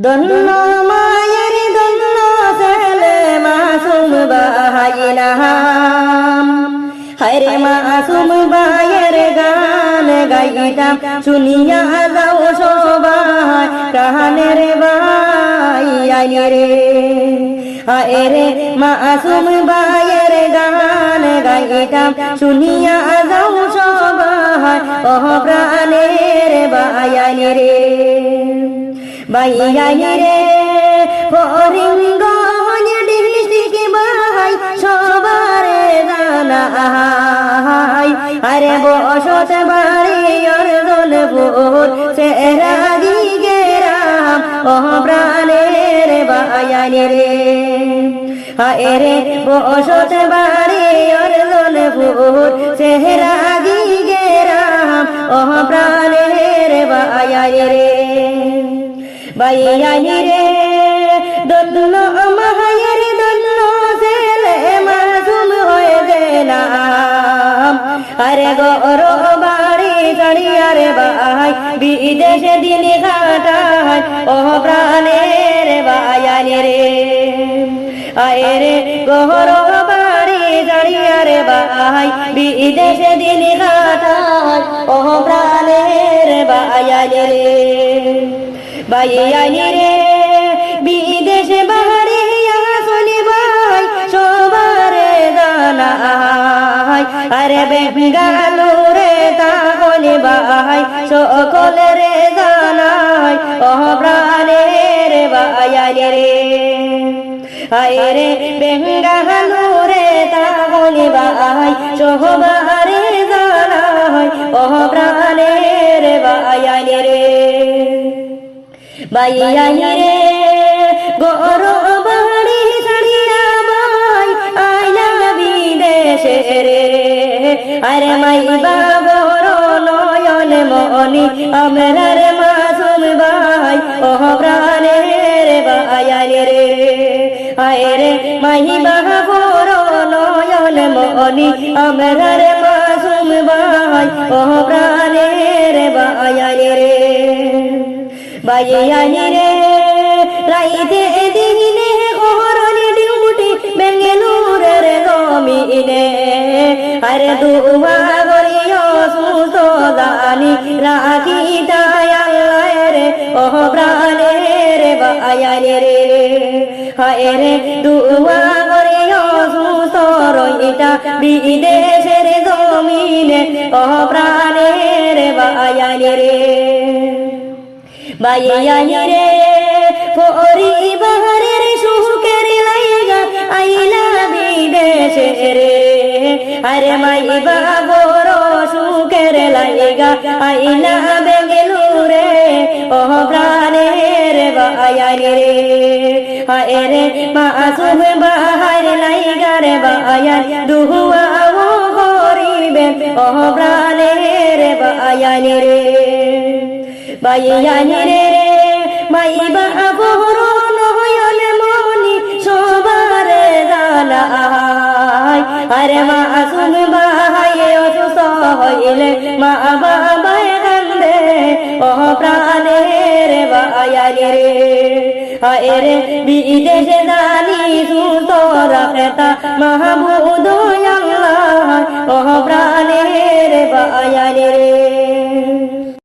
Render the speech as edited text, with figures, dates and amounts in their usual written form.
ধন্য মায়ের ধন্য ছেলে মাসুম ভাইনাম, হরে মাসুম ভাইয়ের গান গাইতাম শুনিয়া যাও সবাই প্রাণের ভাই রে। হায়রে মাসুম ভাইয়ের গান গাইতাম শুনিয়া যাও সবাই প্রাণের ভাই রে। ভাই রে ফরিঙ্গন ডিস্ট্রিক্ট ভাই সবারে জানাই, আরে বসত বাড়ি অর্জনপুর সেরাজি গেরাম প্রাণের ভাই রে। হায়রে বসত বাড়ি অর্জনপুর সেরাজি গেরাম প্রাণের ভাই রে। ভাই রে ধন্য মায়ের ধন্য ছেলে মাসুম হয়ে গেলাম, আরে গর বাড়ি গাড়িয়া রে ভাই বিদেশে দিন কাটাই প্রাণের ভাই রে। আরে গর বাড়ি গাড়িয়া রে ভাই বিদেশে দিন কাটাই প্রাণের ভাই রে। ভাই রে বিদেশে বাড়ি আসলি ভাই সবারে জানাই, আরে বেঙ্গালুরে তাহলে ভাই সকলেরে জানাই প্রাণের ভাই রে। হায়রে বেঙ্গালুরে তাহলে ভাই সবারে জানাই প্রাণের ভাই রে। ভাই রে গর বাড়ি ছাড়িয়া ভাই আইলা বিদেশে রে, আরে মাই বাবর নয়ন মনি আমরার মাসুম ভাই প্রাণের ভাই রে। হায়রে মাই বাবর নয়ন মনি আমরার মাসুম ভাই প্রাণের ভাই রে। ভাই রে রাইতে দিনে ঘরনে ডিউটি বেঙ্গালুরের জমিনে, আরে দুয়া করিও সুস্থ জানি রাখি তাই আল্লাহ রে প্রাণের ভাই রে। হায়রে দুয়া করিও সুস্থ রইতা বিদেশের জমিনে প্রাণের ভাই রে। ভাই রে পরিবারের সুখের লাইগা আইলা বিদেশে রে, আরে মাই বাবর সুখের লাইগা আইলা বেঙ্গালুরে প্রাণের ভাই রে। হায়রে মাসুম ভাইয়ের লাইগা রে ভাই দুয়া করিবেন প্রাণের ভাই রে। ভাই রে মাই বাবর নয়ন মনি সবারে জানাই, আরে মাসুম ভাই অসুস্থ হইলে মা বাবায় কান্দে প্রাণের ভাই রে। হায়রে বিদেশে জানি সুস্থ রাখতা মাহবুদ আল্লাহ প্রাণের ভাই রে।